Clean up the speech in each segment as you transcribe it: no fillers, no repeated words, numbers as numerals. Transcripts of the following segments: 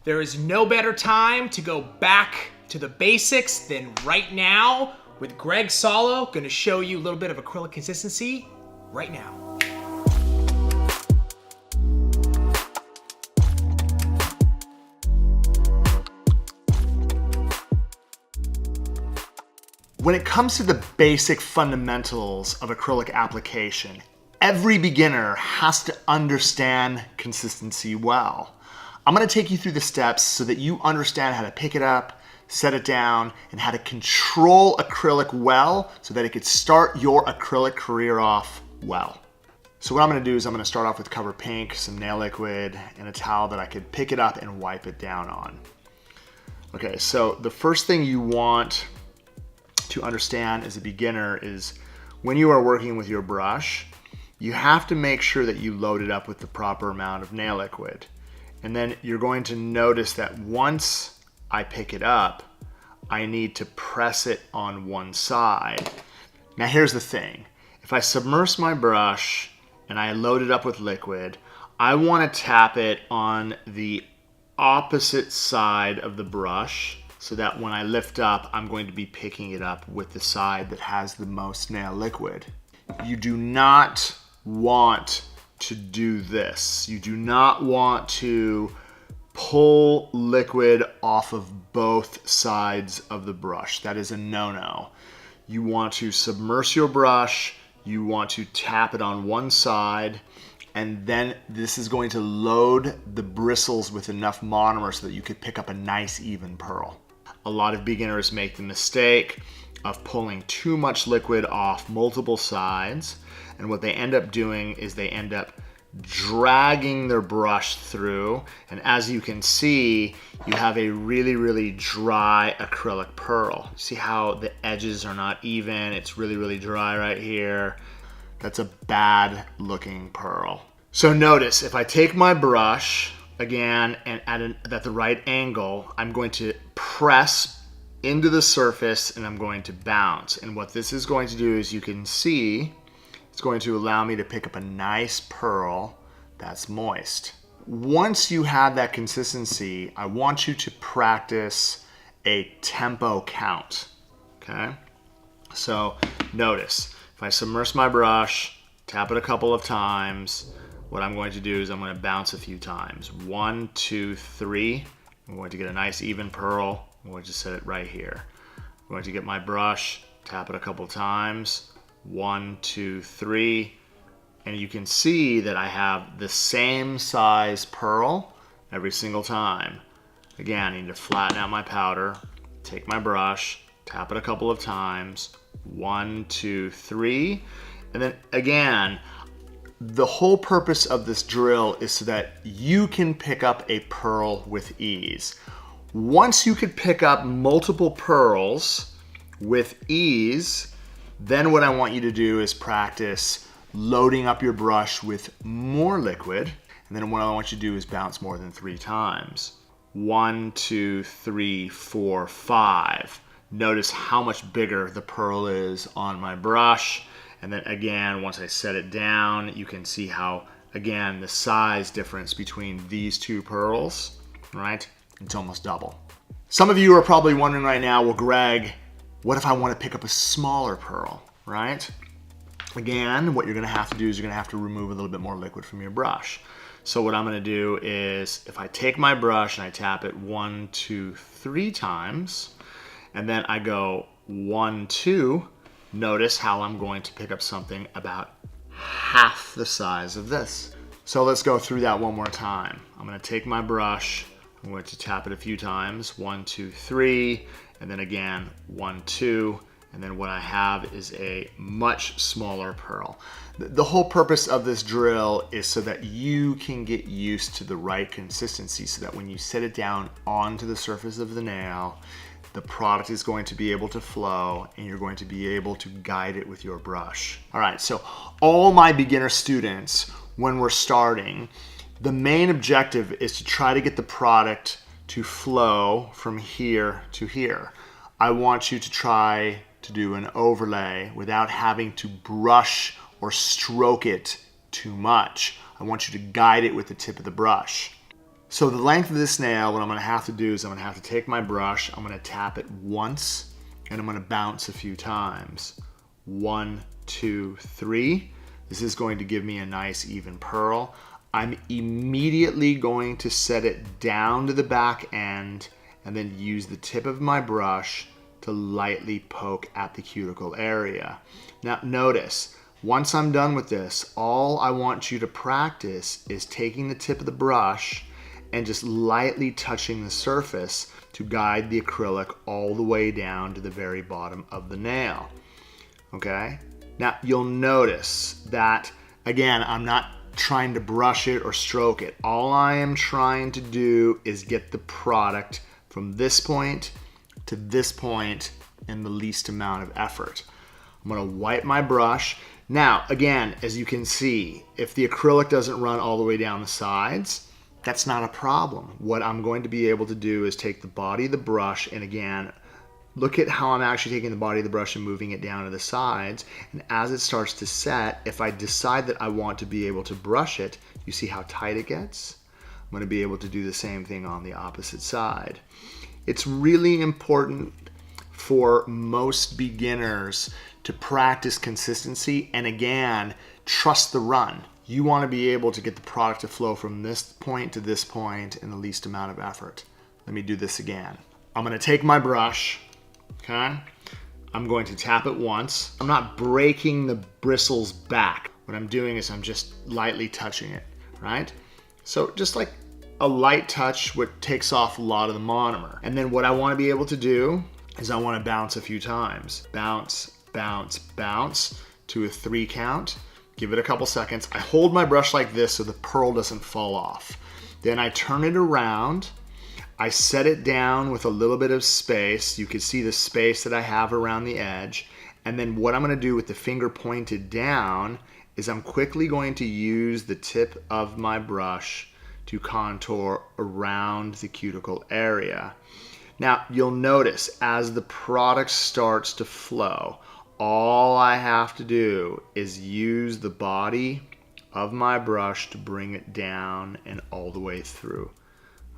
There is no better time to go back to the basics than right now with Greg Solo, going to show you a little bit of acrylic consistency right now. When it comes to the basic fundamentals of acrylic application, every beginner has to understand consistency well. I'm going to take you through the steps so that you understand how to pick it up, set it down, and how to control acrylic well so that it could start your acrylic career off well. So what I'm going to do is I'm going to start off with cover pink, some nail liquid, and a towel that I could pick it up and wipe it down on. Okay, so the first thing you want to understand as a beginner is when you are working with your brush, you have to make sure that you load it up with the proper amount of nail liquid. And then you're going to notice that once I pick it up, I need to press it on one side. Now here's the thing. If I submerge my brush and I load it up with liquid, I want to tap it on the opposite side of the brush so that when I lift up, I'm going to be picking it up with the side that has the most nail liquid. You do not want to do this. You do not want to pull liquid off of both sides of the brush. That is a no-no. You want to submerge your brush, you want to tap it on one side, and then this is going to load the bristles with enough monomer so that you could pick up a nice even pearl. A lot of beginners make the mistake of pulling too much liquid off multiple sides, and what they end up doing is they end up dragging their brush through, and as you can see, you have a really dry acrylic pearl. See how the edges are not even? It's really dry right here. That's a bad looking pearl. So notice, if I take my brush again and at the right angle, I'm going to press into the surface and I'm going to bounce. And what this is going to do is, you can see, it's going to allow me to pick up a nice pearl that's moist. Once you have that consistency, I want you to practice a tempo count, okay? So notice, if I submerge my brush, tap it a couple of times, what I'm going to do is I'm going to bounce a few times. 1, 2, 3. I'm going to get a nice even pearl. I'm going to set it right here. I'm going to get my brush, tap it a couple times. 1, 2, 3. And you can see that I have the same size pearl every single time. Again, I need to flatten out my powder, take my brush, tap it a couple of times. 1, 2, 3. And then again, the whole purpose of this drill is so that you can pick up a pearl with ease. Once you could pick up multiple pearls with ease, then what I want you to do is practice loading up your brush with more liquid. And then what I want you to do is bounce more than 3 times. 1, 2, 3, 4, 5. Notice how much bigger the pearl is on my brush. And then again, once I set it down, you can see how, again, the size difference between these two pearls, right? It's almost double. Some of you are probably wondering right now, well, Greg, what if I want to pick up a smaller pearl, right? Again, what you're going to have to do is you're going to have to remove a little bit more liquid from your brush. So what I'm going to do is, if I take my brush and I tap it 1, 2, 3 times, and then I go 1, 2, notice how I'm going to pick up something about half the size of this. So let's go through that one more time. I'm going to take my brush, I'm going to tap it a few times, 1, 2, 3, and then again 1, 2, and then what I have is a much smaller pearl. The whole purpose of this drill is so that you can get used to the right consistency, so that when you set it down onto the surface of the nail, the product is going to be able to flow and you're going to be able to guide it with your brush. All right, so all my beginner students, when we're starting, the main objective is to try to get the product to flow from here to here. I want you to try to do an overlay without having to brush or stroke it too much. I want you to guide it with the tip of the brush. So the length of this nail, what I'm gonna have to do is I'm gonna have to take my brush, I'm gonna tap it once, and I'm gonna bounce a few times. 1, 2, 3. This is going to give me a nice even pearl. I'm immediately going to set it down to the back end and then use the tip of my brush to lightly poke at the cuticle area. Now notice, once I'm done with this, all I want you to practice is taking the tip of the brush and just lightly touching the surface to guide the acrylic all the way down to the very bottom of the nail. Okay? Now you'll notice that, again, I'm not trying to brush it or stroke it. All I am trying to do is get the product from this point to this point in the least amount of effort. I'm gonna wipe my brush. Now, again, as you can see, if the acrylic doesn't run all the way down the sides, that's not a problem. What I'm going to be able to do is take the body of the brush, and again, look at how I'm actually taking the body of the brush and moving it down to the sides. And as it starts to set, if I decide that I want to be able to brush it, you see how tight it gets? I'm going to be able to do the same thing on the opposite side. It's really important for most beginners to practice consistency and, again, trust the run. You want to be able to get the product to flow from this point to this point in the least amount of effort. Let me do this again. I'm going to take my brush, okay? I'm going to tap it once. I'm not breaking the bristles back. What I'm doing is I'm just lightly touching it, right? So just like a light touch, what takes off a lot of the monomer. And then what I want to be able to do is I want to bounce a few times. Bounce, bounce, bounce to a 3 count. Give it a couple seconds. I hold my brush like this so the pearl doesn't fall off. Then I turn it around. I set it down with a little bit of space. You can see the space that I have around the edge. And then what I'm going to do with the finger pointed down is I'm quickly going to use the tip of my brush to contour around the cuticle area. Now you'll notice as the product starts to flow, all I have to do is use the body of my brush to bring it down and all the way through,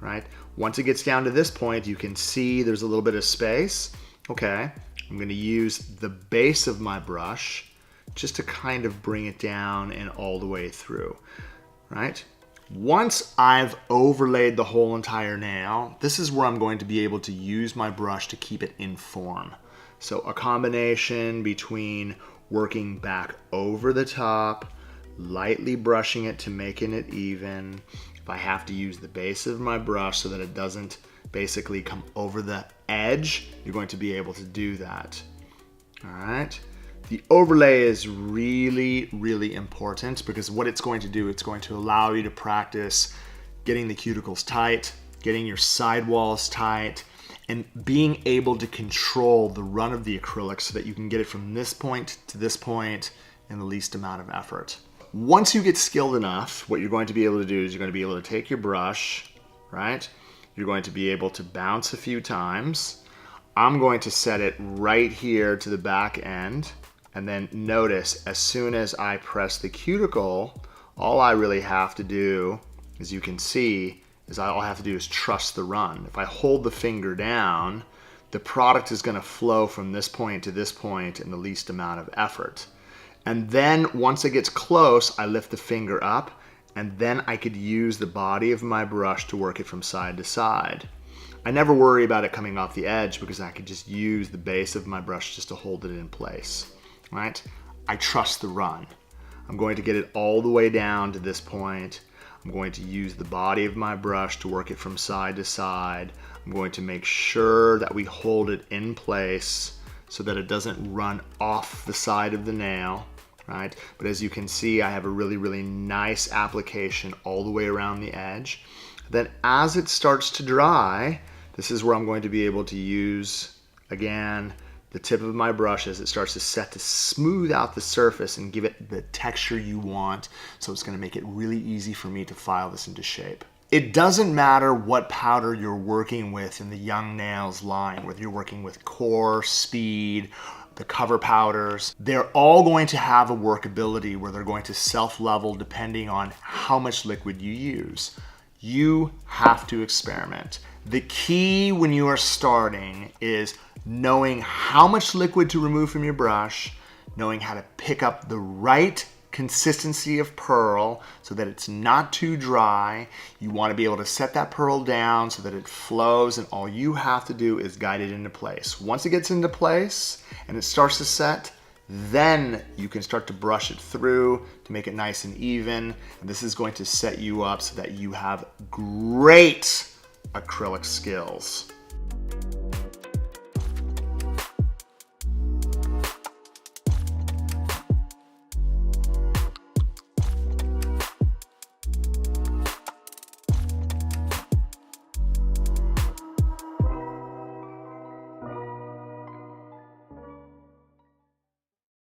right? Once it gets down to this point, you can see there's a little bit of space. Okay, I'm gonna use the base of my brush just to kind of bring it down and all the way through, right? Once I've overlaid the whole entire nail, this is where I'm going to be able to use my brush to keep it in form. So a combination between working back over the top, lightly brushing it to making it even. If I have to use the base of my brush so that it doesn't basically come over the edge, you're going to be able to do that. All right. The overlay is really, really important because what it's going to do, it's going to allow you to practice getting the cuticles tight, getting your sidewalls tight, and being able to control the run of the acrylic so that you can get it from this point to this point in the least amount of effort. Once you get skilled enough, what you're going to be able to do is you're going to be able to take your brush, right? You're going to be able to bounce a few times. I'm going to set it right here to the back end. And then notice, as soon as I press the cuticle, all I really have to do, as you can see, is all I have to do is trust the run. If I hold the finger down, the product is going to flow from this point to this point in the least amount of effort. And then once it gets close, I lift the finger up, and then I could use the body of my brush to work it from side to side. I never worry about it coming off the edge because I could just use the base of my brush just to hold it in place, right? I trust the run. I'm going to get it all the way down to this point. I'm going to use the body of my brush to work it from side to side. I'm going to make sure that we hold it in place so that it doesn't run off the side of the nail, right? But as you can see, I have a really, really nice application all the way around the edge. Then as it starts to dry, this is where I'm going to be able to use, again, the tip of my brush as it starts to set to smooth out the surface and give it the texture you want. So it's going to make it really easy for me to file this into shape. It doesn't matter what powder you're working with in the Young Nails line, whether you're working with Core, Speed, the cover powders, they're all going to have a workability where they're going to self-level depending on how much liquid you use. You have to experiment. The key when you are starting is knowing how much liquid to remove from your brush, knowing how to pick up the right consistency of pearl so that it's not too dry. You want to be able to set that pearl down so that it flows, and all you have to do is guide it into place. Once it gets into place and it starts to set, then you can start to brush it through to make it nice and even. And this is going to set you up so that you have great acrylic skills.